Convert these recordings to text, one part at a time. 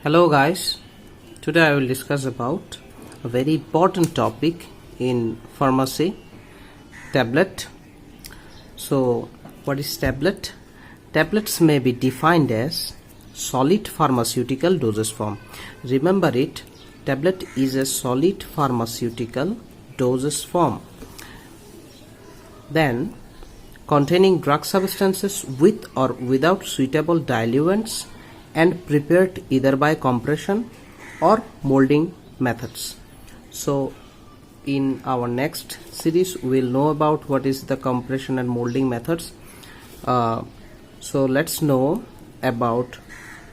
Hello guys, today I will discuss about a very important topic in pharmacy, tablet. So what is tablet? Tablets may be defined as solid pharmaceutical dosage form. Remember it, tablet is a solid pharmaceutical dosage form. Then containing drug substances with or without suitable diluents and prepared either by compression or molding methods. So in our next series we'll know about what is the compression and molding methods. So let's know about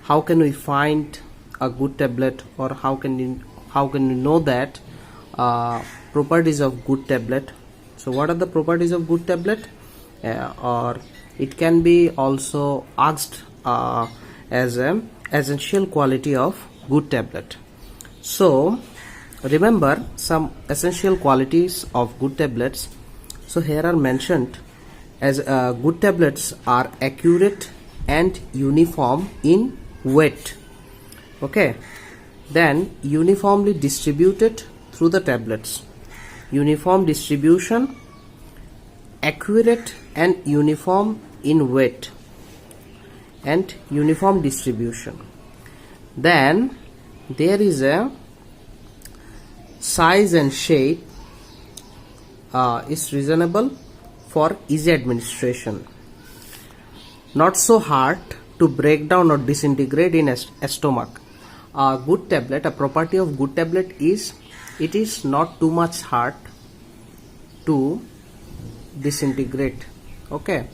how can we find a good tablet, or how can you know that properties of good tablet. So what are the properties of good tablet? Or it can be also asked as an essential quality of good tablet. So remember some essential qualities of good tablets. So here are mentioned as good tablets are accurate and uniform in weight. Okay, then uniformly distributed through the tablets. Uniform distribution, accurate and uniform in weight, and uniform distribution. Then there is a size and shape is reasonable for easy administration, not so hard to break down or disintegrate in a stomach. A good tablet, a property of good tablet is it is not too much hard to disintegrate. Okay,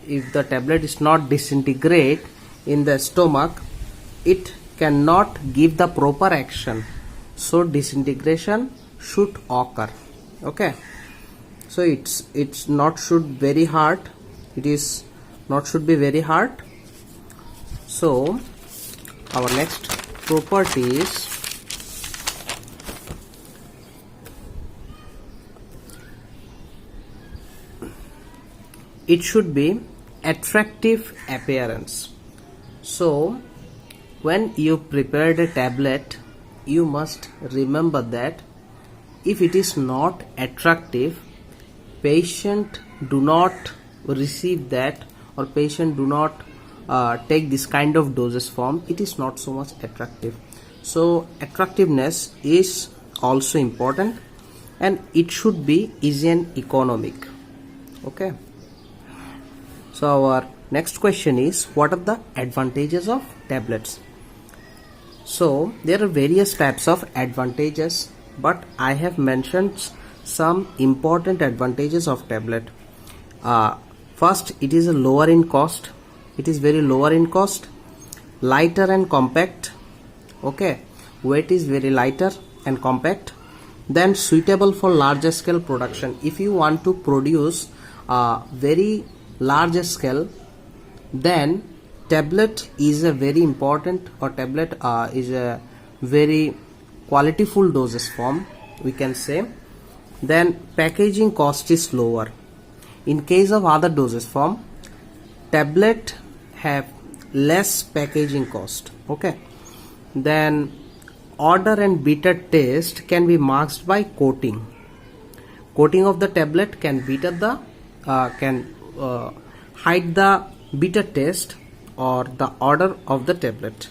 if the tablet is not disintegrate in the stomach, it cannot give the proper action, so disintegration should occur. Okay, so it's not should very hard, it is not should be very hard. So our next property is it should be attractive appearance. So when you prepared a tablet, you must remember that if it is not attractive, patient do not receive that, or patient do not take this kind of dosage form. It is not so much attractive. So attractiveness is also important, and it should be easy and economic. Okay, so our next question is, what are the advantages of tablets? So there are various types of advantages, but I have mentioned some important advantages of tablet. First, it is a lower in cost. It is very lower in cost, lighter and compact. Okay, weight is very lighter and compact. Then suitable for larger scale production. If you want to produce very large scale, then tablet is a very important, or tablet is a very qualityful dosage form, we can say. Then packaging cost is lower. In case of other dosage form, tablet have less packaging cost. Okay, then odor and bitter taste can be masked by coating. Coating of the tablet can hide the bitter taste or the odor of the tablet.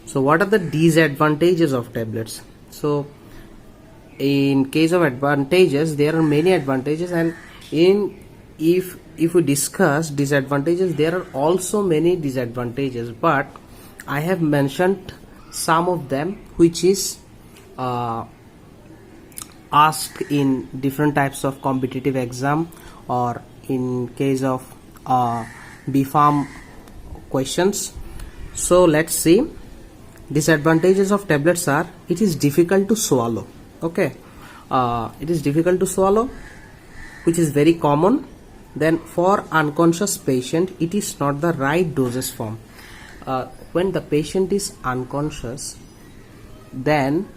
So what are the disadvantages of tablets? So in case of advantages, there are many advantages, and if we discuss disadvantages, there are also many disadvantages, but I have mentioned some of them which is asked in different types of competitive exam, or in case of B.Pharm questions. So let's see. Disadvantages of tablets are, it is difficult to swallow. Okay, it is difficult to swallow, which is very common. Then for unconscious patient, it is not the right dosage form. When the patient is unconscious, then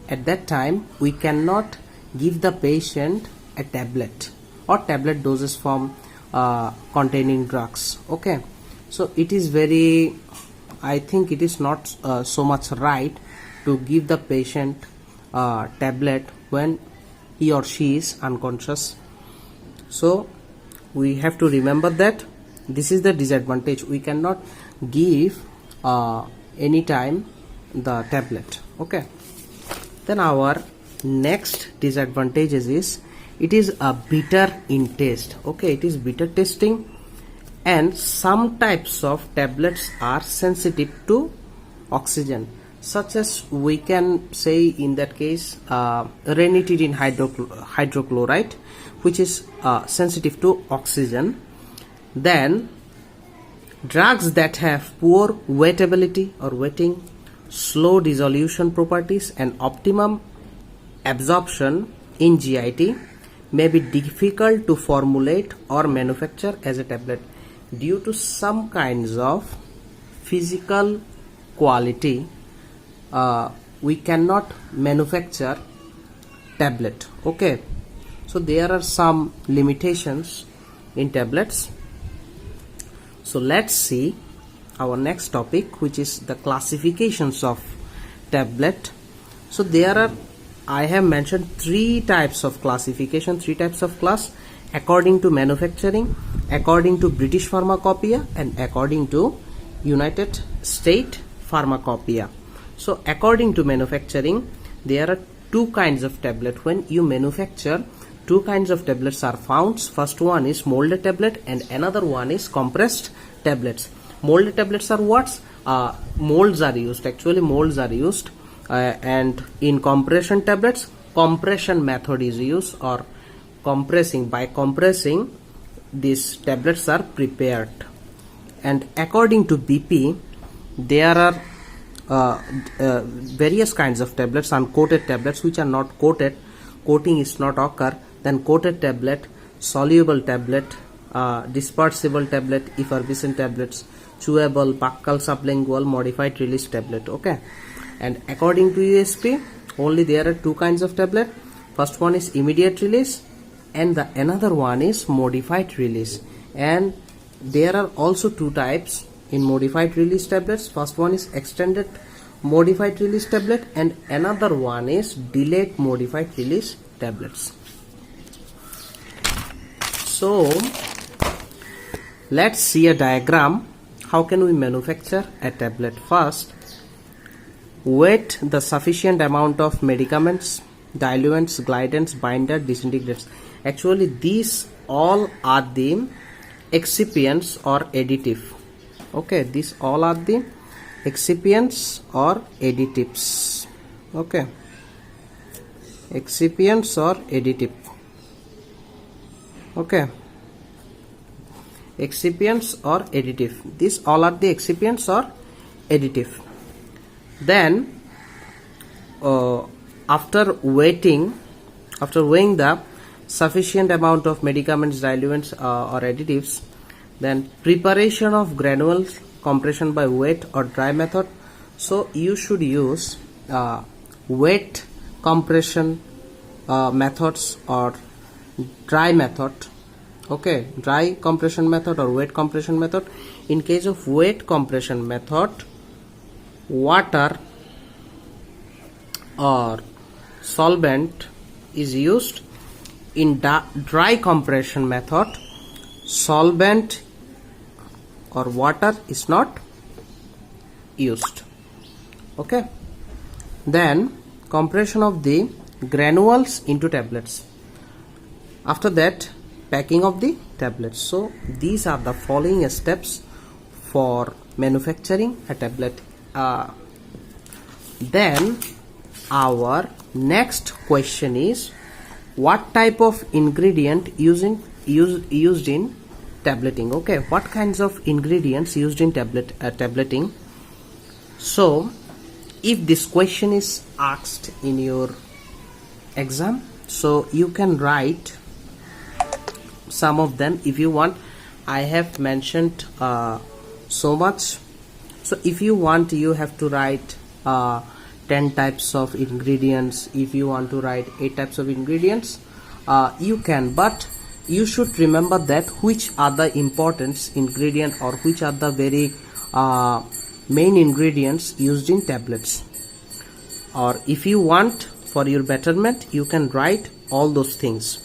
at that time we cannot give the patient a tablet or tablet dosage form containing drugs. Okay, so it is very I think it is not so much right to give the patient tablet when he or she is unconscious. So we have to remember that this is the disadvantage. We cannot give anytime the tablet. Okay. Then our next disadvantage is it is a bitter in taste. Okay, it is bitter tasting, and some types of tablets are sensitive to oxygen, such as we can say in that case ranitidine hydrochloride, which is sensitive to oxygen. Then drugs that have poor wettability or wetting, slow dissolution properties, and optimum absorption in GIT may be difficult to formulate or manufacture as a tablet due to some kinds of physical quality. We cannot manufacture tablet. Okay, so there are some limitations in tablets. So let's see our next topic, which is the classifications of tablet. So there are, I have mentioned three types of classification, three types of class according to manufacturing, according to British Pharmacopoeia, and according to United States Pharmacopoeia. So according to manufacturing, there are two kinds of tablet. When you manufacture, two kinds of tablets are found. First one is molded tablet and another one is compressed tablets. Molded tablets are what? Molds are used. Actually, molds are used. And in compression tablets, compression method is used, or compressing. By compressing, these tablets are prepared. And according to BP, there are various kinds of tablets. Uncoated tablets which are not coated, coating is not occur. Then coated tablet, soluble tablet, dispersible tablet, effervescent tablets, chewable, buccal, sublingual, modified release tablet. Okay. And according to USP, only there are two kinds of tablet. First one is immediate release, and the another one is modified release. And there are also two types in modified release tablets. First one is extended modified release tablet, and another one is delayed modified release tablets. So let's see a diagram. How can we manufacture a tablet? First, wet the sufficient amount of medicaments, diluents, glidants, binder, disintegrates. Actually, these all are the excipients or additive. Okay, these all are the excipients or additives. Okay, excipients or additive. Okay, excipients or additive. These all are the excipients or additive. Then after weighing the sufficient amount of medicaments, diluents or additives, then preparation of granules, compression by wet or dry method. So you should use wet compression methods or dry method. Okay, dry compression method or wet compression method. In case of wet compression method, water or solvent is used. In dry compression method, solvent or water is not used. Okay, then compression of the granules into tablets. After that, packing of the tablets. So these are the following steps for manufacturing a tablet. Then our next question is, what type of ingredient used in tableting? Okay, what kinds of ingredients used in tableting? So if this question is asked in your exam, so you can write some of them if you want. I have mentioned so much. So if you want, you have to write 10 types of ingredients. If you want to write 8 types of ingredients, you can, but you should remember that which are the important ingredient or which are the very main ingredients used in tablets. Or if you want for your betterment, you can write all those things.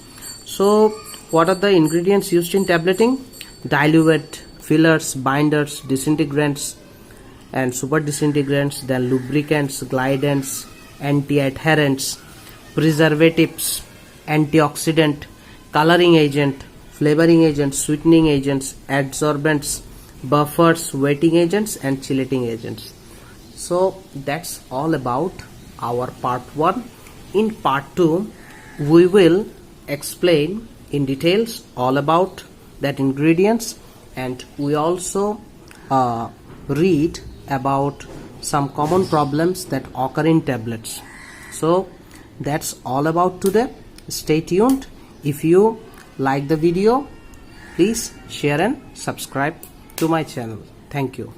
So what are the ingredients used in tableting? Diluent, fillers, binders, disintegrants and super disintegrants, then lubricants, glidants, anti-adherents, preservatives, antioxidant, coloring agent, flavoring agents, sweetening agents, adsorbents, buffers, wetting agents and chelating agents. So that's all about our part 1. In part 2 we will explain in details all about that ingredients, and we also read about some common problems that occur in tablets. So that's all about today. Stay tuned. If you like the video, please share and subscribe to my channel. Thank you.